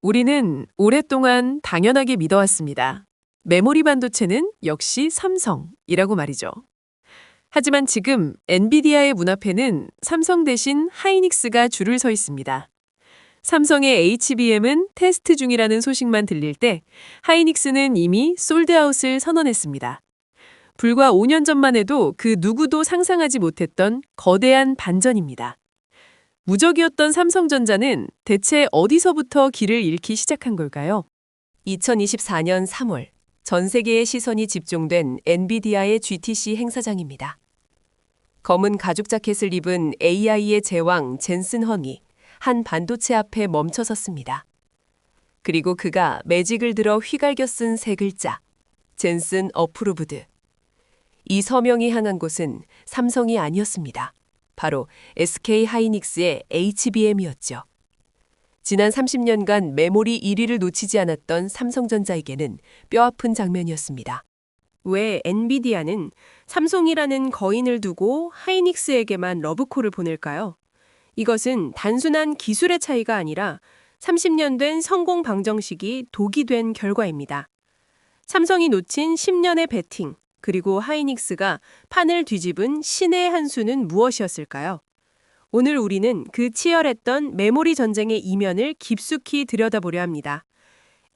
우리는 오랫동안 당연하게 믿어왔습니다. 메모리 반도체는 역시 삼성이라고 말이죠. 하지만 지금 엔비디아의 문 앞에는 삼성 대신 하이닉스가 줄을 서 있습니다. 삼성의 HBM은 테스트 중이라는 소식만 들릴 때 하이닉스는 이미 솔드아웃을 선언했습니다. 불과 5년 전만 해도 그 누구도 상상하지 못했던 거대한 반전입니다. 무적이었던 삼성전자는 대체 어디서부터 길을 잃기 시작한 걸까요? 2024년 3월 전 세계의 시선이 집중된 엔비디아의 GTC 행사장입니다. 검은 가죽 자켓을 입은 AI의 제왕 젠슨 헝이 한 반도체 앞에 멈춰 섰습니다. 그리고 그가 매직을 들어 휘갈겨 쓴 세 글자, 젠슨 어프루브드. 이 서명이 향한 곳은 삼성이 아니었습니다. 바로 SK 하이닉스의 HBM이었죠. 지난 30년간 메모리 1위를 놓치지 않았던 삼성전자에게는 뼈아픈 장면이었습니다. 왜 엔비디아는 삼성이라는 거인을 두고 하이닉스에게만 러브콜을 보낼까요? 이것은 단순한 기술의 차이가 아니라 30년 된 성공 방정식이 독이 된 결과입니다. 삼성이 놓친 10년의 배팅, 그리고 하이닉스가 판을 뒤집은 신의 한 수는 무엇이었을까요? 오늘 우리는 그 치열했던 메모리 전쟁의 이면을 깊숙이 들여다보려 합니다.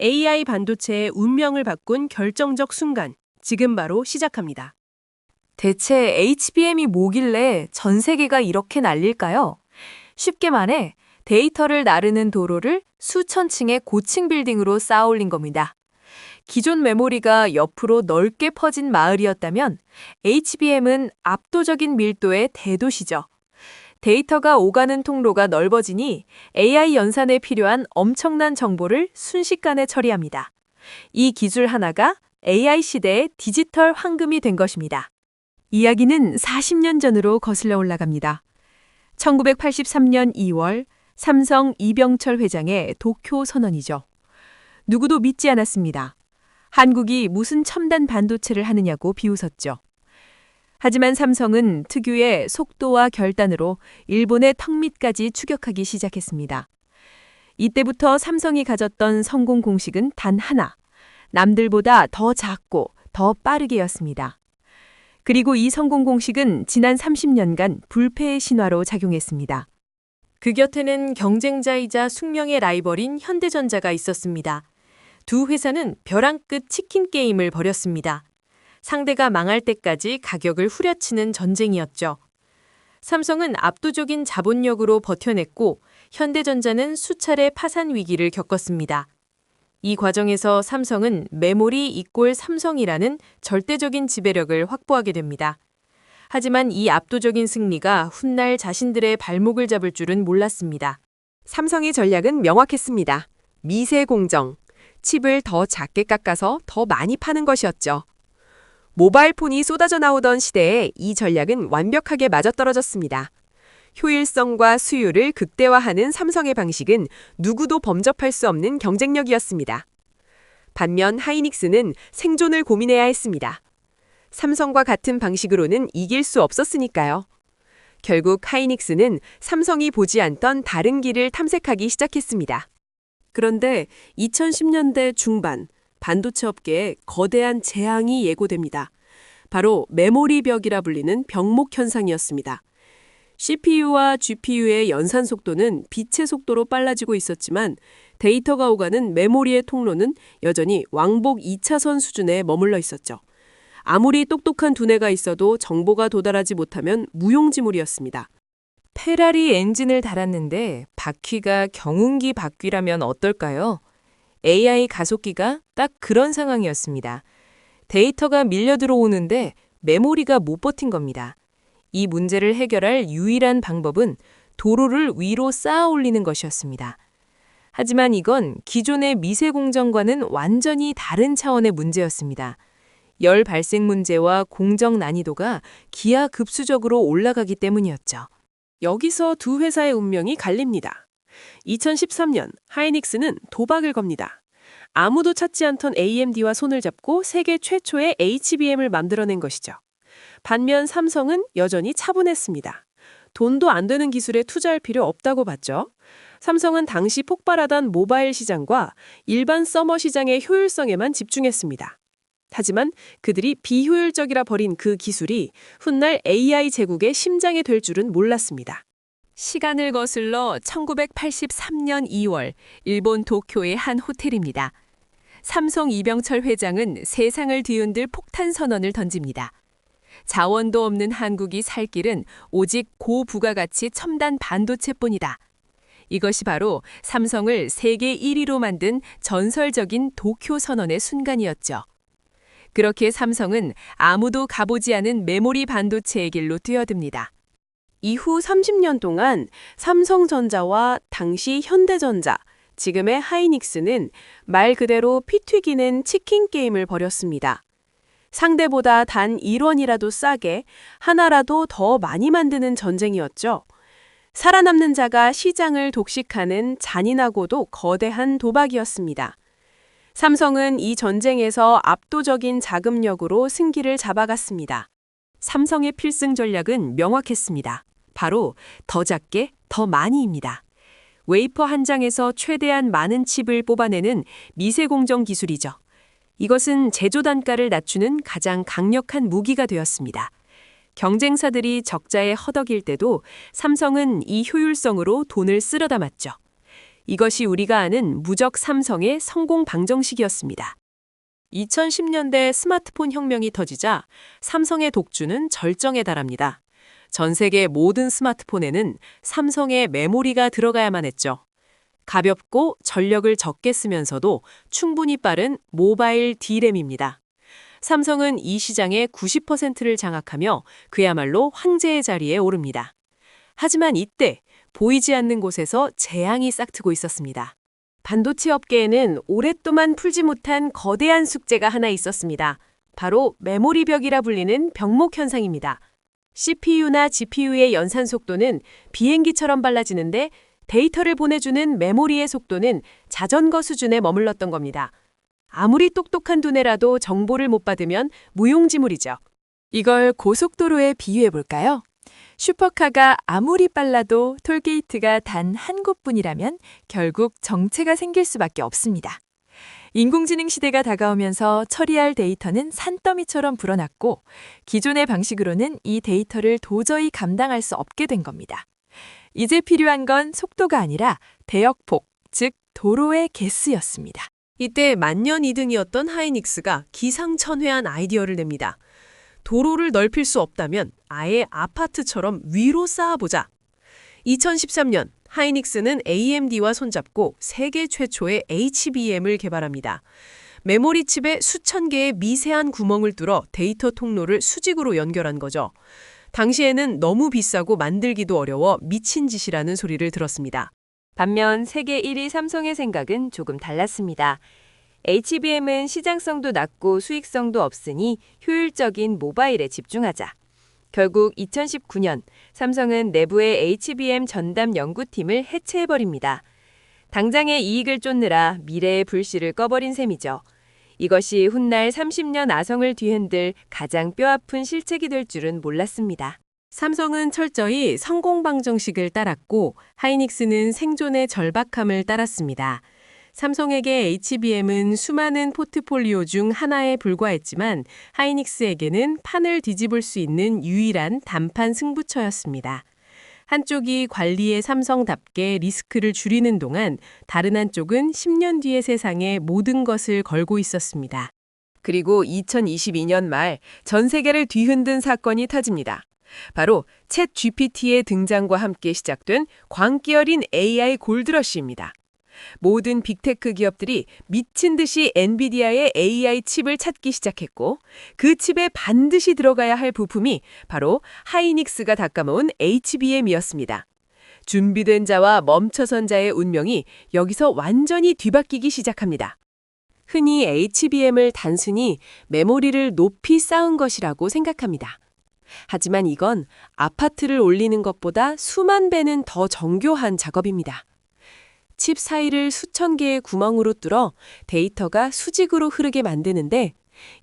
AI 반도체의 운명을 바꾼 결정적 순간, 지금 바로 시작합니다. 대체 HBM이 뭐길래 전 세계가 이렇게 날릴까요? 쉽게 말해 데이터를 나르는 도로를 수천 층의 고층 빌딩으로 쌓아올린 겁니다. 기존 메모리가 옆으로 넓게 퍼진 마을이었다면 HBM은 압도적인 밀도의 대도시죠. 데이터가 오가는 통로가 넓어지니 AI 연산에 필요한 엄청난 정보를 순식간에 처리합니다. 이 기술 하나가 AI 시대의 디지털 황금이 된 것입니다. 이야기는 40년 전으로 거슬러 올라갑니다. 1983년 2월 삼성 이병철 회장의 도쿄 선언이죠. 누구도 믿지 않았습니다. 한국이 무슨 첨단 반도체를 하느냐고 비웃었죠. 하지만 삼성은 특유의 속도와 결단으로 일본의 턱 밑까지 추격하기 시작했습니다. 이때부터 삼성이 가졌던 성공 공식은 단 하나, 남들보다 더 작고 더 빠르게였습니다. 그리고 이 성공 공식은 지난 30년간 불패의 신화로 작용했습니다. 그 곁에는 경쟁자이자 숙명의 라이벌인 현대전자가 있었습니다. 두 회사는 벼랑 끝 치킨 게임을 벌였습니다. 상대가 망할 때까지 가격을 후려치는 전쟁이었죠. 삼성은 압도적인 자본력으로 버텨냈고 현대전자는 수차례 파산 위기를 겪었습니다. 이 과정에서 삼성은 메모리 이꼴 삼성이라는 절대적인 지배력을 확보하게 됩니다. 하지만 이 압도적인 승리가 훗날 자신들의 발목을 잡을 줄은 몰랐습니다. 삼성의 전략은 명확했습니다. 미세 공정, 칩을 더 작게 깎아서 더 많이 파는 것이었죠. 모바일 폰이 쏟아져 나오던 시대에 이 전략은 완벽하게 맞아떨어졌습니다. 효율성과 수율을 극대화하는 삼성의 방식은 누구도 범접할 수 없는 경쟁력이었습니다. 반면 하이닉스는 생존을 고민해야 했습니다. 삼성과 같은 방식으로는 이길 수 없었으니까요. 결국 하이닉스는 삼성이 보지 않던 다른 길을 탐색하기 시작했습니다. 그런데 2010년대 중반 반도체 업계에 거대한 재앙이 예고됩니다. 바로 메모리 벽이라 불리는 벽목 현상이었습니다. CPU와 GPU의 연산 속도는 빛의 속도로 빨라지고 있었지만 데이터가 오가는 메모리의 통로는 여전히 왕복 2차선 수준에 머물러 있었죠. 아무리 똑똑한 두뇌가 있어도 정보가 도달하지 못하면 무용지물이었습니다. 페라리 엔진을 달았는데 바퀴가 경운기 바퀴라면 어떨까요? AI 가속기가 딱 그런 상황이었습니다. 데이터가 밀려 들어오는데 메모리가 못 버틴 겁니다. 이 문제를 해결할 유일한 방법은 도로를 위로 쌓아 올리는 것이었습니다. 하지만 이건 기존의 미세 공정과는 완전히 다른 차원의 문제였습니다. 열 발생 문제와 공정 난이도가 기하급수적으로 올라가기 때문이었죠. 여기서 두 회사의 운명이 갈립니다. 2013년 하이닉스는 도박을 겁니다. 아무도 찾지 않던 AMD와 손을 잡고 세계 최초의 HBM을 만들어낸 것이죠. 반면 삼성은 여전히 차분했습니다. 돈도 안 되는 기술에 투자할 필요 없다고 봤죠. 삼성은 당시 폭발하던 모바일 시장과 일반 서머 시장의 효율성에만 집중했습니다. 하지만 그들이 비효율적이라 버린 그 기술이 훗날 AI 제국의 심장이 될 줄은 몰랐습니다. 시간을 거슬러 1983년 2월 일본 도쿄의 한 호텔입니다. 삼성 이병철 회장은 세상을 뒤흔들 폭탄 선언을 던집니다. 자원도 없는 한국이 살 길은 오직 고부가가치 첨단 반도체뿐이다. 이것이 바로 삼성을 세계 1위로 만든 전설적인 도쿄 선언의 순간이었죠. 그렇게 삼성은 아무도 가보지 않은 메모리 반도체의 길로 뛰어듭니다. 이후 30년 동안 삼성전자와 당시 현대전자, 지금의 하이닉스는 말 그대로 피 튀기는 치킨 게임을 벌였습니다. 상대보다 단 1원이라도 싸게 하나라도 더 많이 만드는 전쟁이었죠. 살아남는 자가 시장을 독식하는 잔인하고도 거대한 도박이었습니다. 삼성은 이 전쟁에서 압도적인 자금력으로 승기를 잡아갔습니다. 삼성의 필승 전략은 명확했습니다. 바로 더 작게, 더 많이입니다. 웨이퍼 한 장에서 최대한 많은 칩을 뽑아내는 미세 공정 기술이죠. 이것은 제조 단가를 낮추는 가장 강력한 무기가 되었습니다. 경쟁사들이 적자에 허덕일 때도 삼성은 이 효율성으로 돈을 쓸어 담았죠. 이것이 우리가 아는 무적 삼성의 성공 방정식이었습니다. 2010년대 스마트폰 혁명이 터지자 삼성의 독주는 절정에 달합니다. 전 세계 모든 스마트폰에는 삼성의 메모리가 들어가야만 했죠. 가볍고 전력을 적게 쓰면서도 충분히 빠른 모바일 D램입니다. 삼성은 이 시장의 90%를 장악하며 그야말로 황제의 자리에 오릅니다. 하지만 이때 보이지 않는 곳에서 재앙이 싹트고 있었습니다. 반도체 업계에는 오랫동안 풀지 못한 거대한 숙제가 하나 있었습니다. 바로 메모리 벽이라 불리는 병목 현상입니다. CPU나 GPU의 연산 속도는 비행기처럼 빨라지는데 데이터를 보내주는 메모리의 속도는 자전거 수준에 머물렀던 겁니다. 아무리 똑똑한 두뇌라도 정보를 못 받으면 무용지물이죠. 이걸 고속도로에 비유해 볼까요? 슈퍼카가 아무리 빨라도 톨게이트가 단 한 곳뿐이라면 결국 정체가 생길 수밖에 없습니다. 인공지능 시대가 다가오면서 처리할 데이터는 산더미처럼 불어났고 기존의 방식으로는 이 데이터를 도저히 감당할 수 없게 된 겁니다. 이제 필요한 건 속도가 아니라 대역폭, 즉 도로의 개수였습니다. 이때 만년 2등이었던 하이닉스가 기상천외한 아이디어를 냅니다. 도로를 넓힐 수 없다면 아예 아파트처럼 위로 쌓아보자. 2013년 하이닉스는 AMD와 손잡고 세계 최초의 HBM을 개발합니다. 메모리 칩에 수천 개의 미세한 구멍을 뚫어 데이터 통로를 수직으로 연결한 거죠. 당시에는 너무 비싸고 만들기도 어려워 미친 짓이라는 소리를 들었습니다. 반면 세계 1위 삼성의 생각은 조금 달랐습니다. HBM은 시장성도 낮고 수익성도 없으니 효율적인 모바일에 집중하자. 결국 2019년 삼성은 내부의 HBM 전담 연구팀을 해체해버립니다. 당장의 이익을 쫓느라 미래의 불씨를 꺼버린 셈이죠. 이것이 훗날 30년 아성을 뒤흔들 가장 뼈아픈 실책이 될 줄은 몰랐습니다. 삼성은 철저히 성공 방정식을 따랐고 하이닉스는 생존의 절박함을 따랐습니다. 삼성에게 HBM은 수많은 포트폴리오 중 하나에 불과했지만 하이닉스에게는 판을 뒤집을 수 있는 유일한 단판 승부처였습니다. 한쪽이 관리의 삼성답게 리스크를 줄이는 동안 다른 한쪽은 10년 뒤의 세상에 모든 것을 걸고 있었습니다. 그리고 2022년 말 전 세계를 뒤흔든 사건이 터집니다. 바로 챗 GPT의 등장과 함께 시작된 광기 어린 AI 골드러시입니다. 모든 빅테크 기업들이 미친 듯이 엔비디아의 AI 칩을 찾기 시작했고 그 칩에 반드시 들어가야 할 부품이 바로 하이닉스가 닦아모은 HBM이었습니다. 준비된 자와 멈춰선 자의 운명이 여기서 완전히 뒤바뀌기 시작합니다. 흔히 HBM을 단순히 메모리를 높이 쌓은 것이라고 생각합니다. 하지만 이건 아파트를 올리는 것보다 수만 배는 더 정교한 작업입니다. 칩 사이를 수천 개의 구멍으로 뚫어 데이터가 수직으로 흐르게 만드는데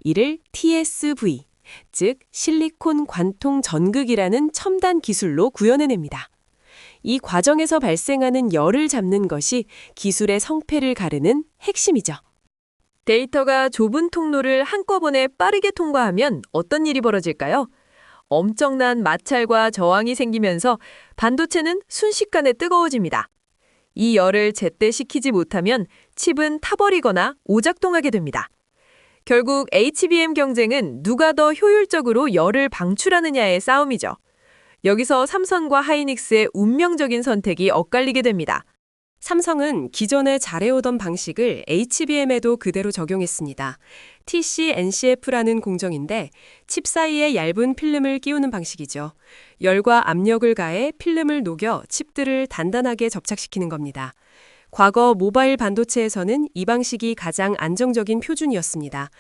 이를 TSV, 즉 실리콘 관통 전극이라는 첨단 기술로 구현해냅니다. 이 과정에서 발생하는 열을 잡는 것이 기술의 성패를 가르는 핵심이죠. 데이터가 좁은 통로를 한꺼번에 빠르게 통과하면 어떤 일이 벌어질까요? 엄청난 마찰과 저항이 생기면서 반도체는 순식간에 뜨거워집니다. 이 열을 제때 식히지 못하면 칩은 타버리거나 오작동하게 됩니다. 결국 HBM 경쟁은 누가 더 효율적으로 열을 방출하느냐의 싸움이죠. 여기서 삼성과 하이닉스의 운명적인 선택이 엇갈리게 됩니다. 삼성은 기존에 잘해오던 방식을 HBM에도 그대로 적용했습니다. TC-NCF라는 공정인데 칩 사이에 얇은 필름을 끼우는 방식이죠. 열과 압력을 가해 필름을 녹여 칩들을 단단하게 접착시키는 겁니다. 과거 모바일 반도체에서는 이 방식이 가장 안정적인 표준이었습니다.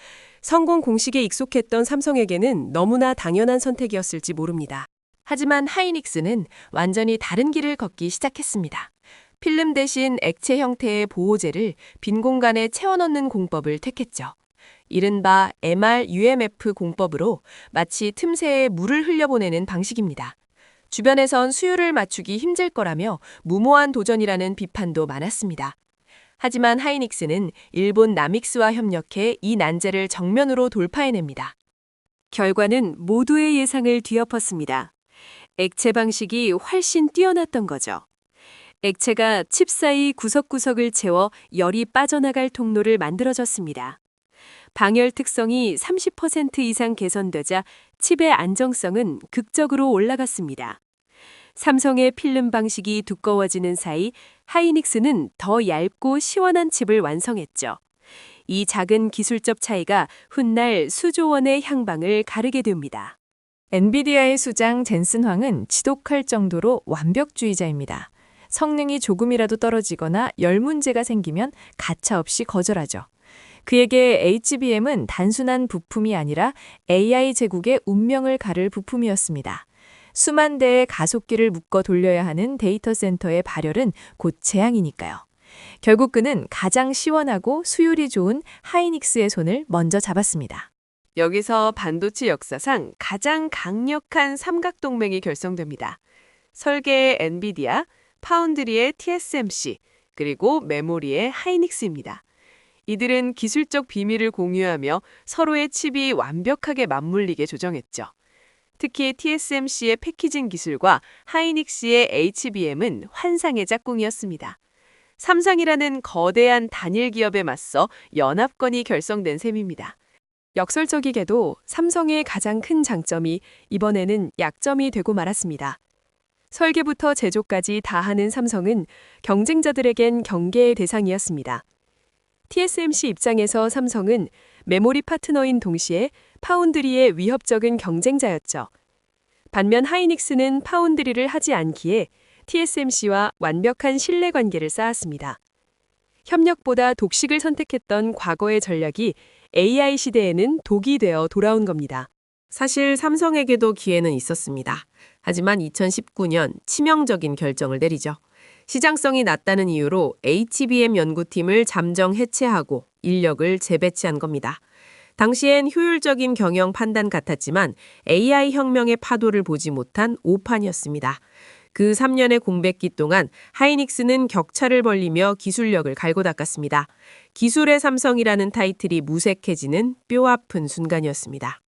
성공 공식에 익숙했던 삼성에게는 너무나 당연한 선택이었을지 모릅니다. 하지만 하이닉스는 완전히 다른 길을 걷기 시작했습니다. 필름 대신 액체 형태의 보호제를 빈 공간에 채워 넣는 공법을 택했죠. 이른바 MR-UMF 공법으로 마치 틈새에 물을 흘려보내는 방식입니다. 주변에선 수율을 맞추기 힘들 거라며 무모한 도전이라는 비판도 많았습니다. 하지만 하이닉스는 일본 나믹스와 협력해 이 난제를 정면으로 돌파해냅니다. 결과는 모두의 예상을 뒤엎었습니다. 액체 방식이 훨씬 뛰어났던 거죠. 액체가 칩 사이 구석구석을 채워 열이 빠져나갈 통로를 만들어줬습니다. 방열 특성이 30% 이상 개선되자 칩의 안정성은 극적으로 올라갔습니다. 삼성의 필름 방식이 두꺼워지는 사이 하이닉스는 더 얇고 시원한 칩을 완성했죠. 이 작은 기술적 차이가 훗날 수조 원의 향방을 가르게 됩니다. 엔비디아의 수장 젠슨 황은 지독할 정도로 완벽주의자입니다. 성능이 조금이라도 떨어지거나 열 문제가 생기면 가차없이 거절하죠. 그에게 HBM은 단순한 부품이 아니라 AI 제국의 운명을 가를 부품이었습니다. 수만 대의 가속기를 묶어 돌려야 하는 데이터 센터의 발열은 곧 재앙이니까요. 결국 그는 가장 시원하고 수율이 좋은 하이닉스의 손을 먼저 잡았습니다. 여기서 반도체 역사상 가장 강력한 삼각동맹이 결성됩니다. 설계의 엔비디아, 파운드리의 TSMC, 그리고 메모리의 하이닉스입니다. 이들은 기술적 비밀을 공유하며 서로의 칩이 완벽하게 맞물리게 조정했죠. 특히 TSMC의 패키징 기술과 하이닉스의 HBM은 환상의 짝꿍이었습니다. 삼성이라는 거대한 단일 기업에 맞서 연합권이 결성된 셈입니다. 역설적이게도 삼성의 가장 큰 장점이 이번에는 약점이 되고 말았습니다. 설계부터 제조까지 다 하는 삼성은 경쟁자들에겐 경계의 대상이었습니다. TSMC 입장에서 삼성은 메모리 파트너인 동시에 파운드리의 위협적인 경쟁자였죠. 반면 하이닉스는 파운드리를 하지 않기에 TSMC와 완벽한 신뢰관계를 쌓았습니다. 협력보다 독식을 선택했던 과거의 전략이 AI 시대에는 독이 되어 돌아온 겁니다. 사실 삼성에게도 기회는 있었습니다. 하지만 2019년 치명적인 결정을 내리죠. 시장성이 낮다는 이유로 HBM 연구팀을 잠정 해체하고 인력을 재배치한 겁니다. 당시엔 효율적인 경영 판단 같았지만 AI 혁명의 파도를 보지 못한 오판이었습니다. 그 3년의 공백기 동안 하이닉스는 격차를 벌리며 기술력을 갈고 닦았습니다. 기술의 삼성이라는 타이틀이 무색해지는 뼈아픈 순간이었습니다.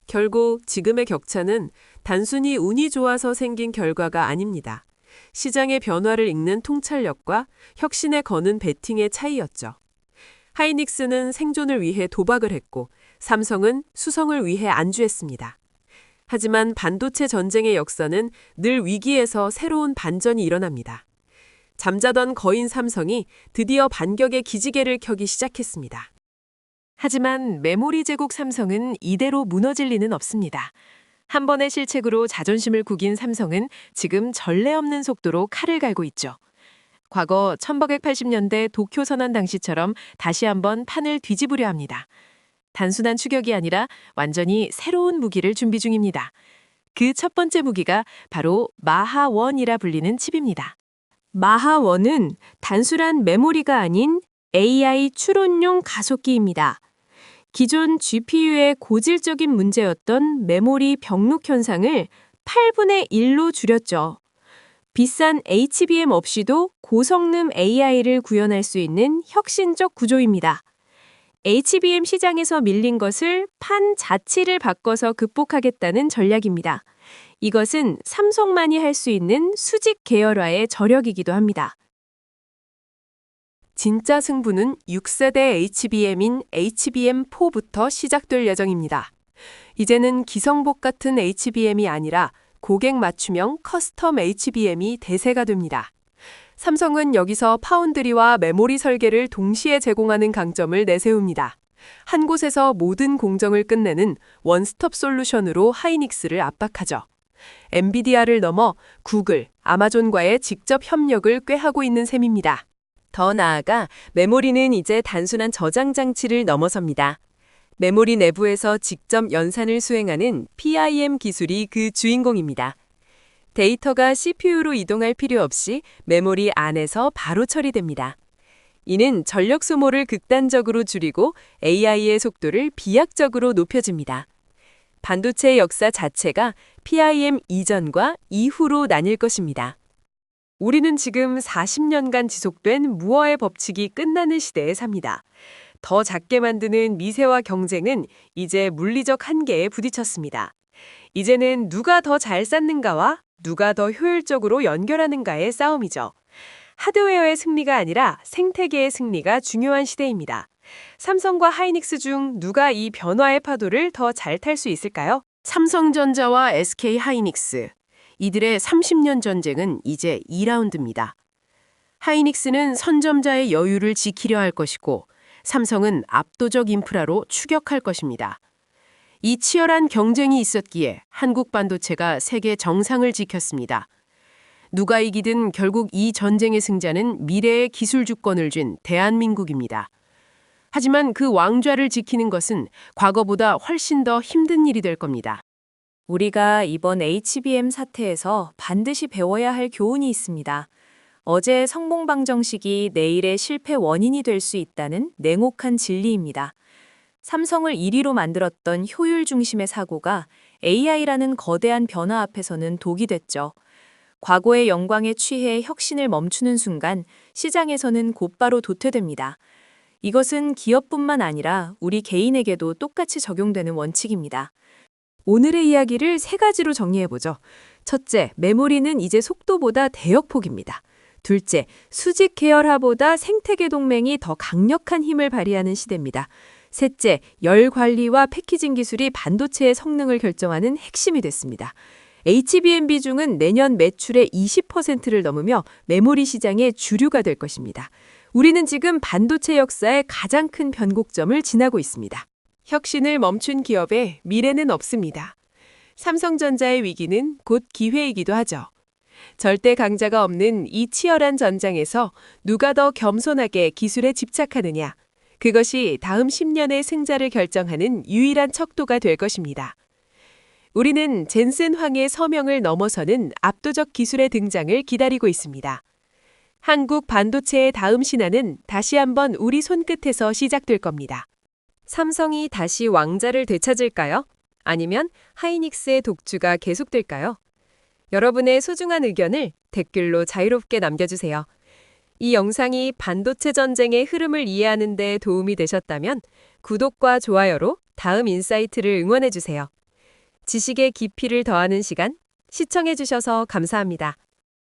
결국 지금의 격차는 단순히 운이 좋아서 생긴 결과가 아닙니다. 시장의 변화를 읽는 통찰력과 혁신에 거는 베팅의 차이였죠. 하이닉스는 생존을 위해 도박을 했고 삼성은 수성을 위해 안주했습니다. 하지만 반도체 전쟁의 역사는 늘 위기에서 새로운 반전이 일어납니다. 잠자던 거인 삼성이 드디어 반격의 기지개를 켜기 시작했습니다. 하지만 메모리 제국 삼성은 이대로 무너질 리는 없습니다. 한 번의 실책으로 자존심을 구긴 삼성은 지금 전례 없는 속도로 칼을 갈고 있죠. 과거 1980년대 도쿄 선언 당시처럼 다시 한번 판을 뒤집으려 합니다. 단순한 추격이 아니라 완전히 새로운 무기를 준비 중입니다. 그 첫 번째 무기가 바로 마하1이라 불리는 칩입니다. 마하1은 단순한 메모리가 아닌 AI 추론용 가속기입니다. 기존 GPU의 고질적인 문제였던 메모리 병록 현상을 8분의 1로 줄였죠. 비싼 HBM 없이도 고성능 AI를 구현할 수 있는 혁신적 구조입니다. HBM 시장에서 밀린 것을 판 자체를 바꿔서 극복하겠다는 전략입니다. 이것은 삼성만이 할 수 있는 수직 계열화의 저력이기도 합니다. 진짜 승부는 6세대 HBM인 HBM4부터 시작될 예정입니다. 이제는 기성복 같은 HBM이 아니라 고객 맞춤형 커스텀 HBM이 대세가 됩니다. 삼성은 여기서 파운드리와 메모리 설계를 동시에 제공하는 강점을 내세웁니다. 한 곳에서 모든 공정을 끝내는 원스톱 솔루션으로 하이닉스를 압박하죠. 엔비디아를 넘어 구글, 아마존과의 직접 협력을 꾀하고 있는 셈입니다. 더 나아가 메모리는 이제 단순한 저장 장치를 넘어섭니다. 메모리 내부에서 직접 연산을 수행하는 PIM 기술이 그 주인공입니다. 데이터가 CPU로 이동할 필요 없이 메모리 안에서 바로 처리됩니다. 이는 전력 소모를 극단적으로 줄이고 AI의 속도를 비약적으로 높여줍니다. 반도체의 역사 자체가 PIM 이전과 이후로 나뉠 것입니다. 우리는 지금 40년간 지속된 무어의 법칙이 끝나는 시대에 삽니다. 더 작게 만드는 미세화 경쟁은 이제 물리적 한계에 부딪혔습니다. 이제는 누가 더 잘 쌓는가와 누가 더 효율적으로 연결하는가의 싸움이죠. 하드웨어의 승리가 아니라 생태계의 승리가 중요한 시대입니다. 삼성과 하이닉스 중 누가 이 변화의 파도를 더 잘 탈 수 있을까요? 삼성전자와 SK 하이닉스. 이들의 30년 전쟁은 이제 2라운드입니다. 하이닉스는 선점자의 여유를 지키려 할 것이고 삼성은 압도적 인프라로 추격할 것입니다. 이 치열한 경쟁이 있었기에 한국 반도체가 세계 정상을 지켰습니다. 누가 이기든 결국 이 전쟁의 승자는 미래의 기술 주권을 쥔 대한민국입니다. 하지만 그 왕좌를 지키는 것은 과거보다 훨씬 더 힘든 일이 될 겁니다. 우리가 이번 HBM 사태에서 반드시 배워야 할 교훈이 있습니다. 어제의 성공 방정식이 내일의 실패 원인이 될 수 있다는 냉혹한 진리입니다. 삼성을 1위로 만들었던 효율 중심의 사고가 AI라는 거대한 변화 앞에서는 독이 됐죠. 과거의 영광에 취해 혁신을 멈추는 순간 시장에서는 곧바로 도태됩니다. 이것은 기업뿐만 아니라 우리 개인에게도 똑같이 적용되는 원칙입니다. 오늘의 이야기를 세 가지로 정리해보죠. 첫째, 메모리는 이제 속도보다 대역폭입니다. 둘째, 수직 계열화보다 생태계 동맹이 더 강력한 힘을 발휘하는 시대입니다. 셋째, 열 관리와 패키징 기술이 반도체의 성능을 결정하는 핵심이 됐습니다. HBM 비중은 내년 매출의 20%를 넘으며 메모리 시장의 주류가 될 것입니다. 우리는 지금 반도체 역사의 가장 큰 변곡점을 지나고 있습니다. 혁신을 멈춘 기업에 미래는 없습니다. 삼성전자의 위기는 곧 기회이기도 하죠. 절대 강자가 없는 이 치열한 전장에서 누가 더 겸손하게 기술에 집착하느냐, 그것이 다음 10년의 승자를 결정하는 유일한 척도가 될 것입니다. 우리는 젠슨 황의 서명을 넘어서는 압도적 기술의 등장을 기다리고 있습니다. 한국 반도체의 다음 신화는 다시 한번 우리 손끝에서 시작될 겁니다. 삼성이 다시 왕자를 되찾을까요? 아니면 하이닉스의 독주가 계속될까요? 여러분의 소중한 의견을 댓글로 자유롭게 남겨주세요. 이 영상이 반도체 전쟁의 흐름을 이해하는 데 도움이 되셨다면 구독과 좋아요로 다음 인사이트를 응원해주세요. 지식의 깊이를 더하는 시간, 시청해주셔서 감사합니다.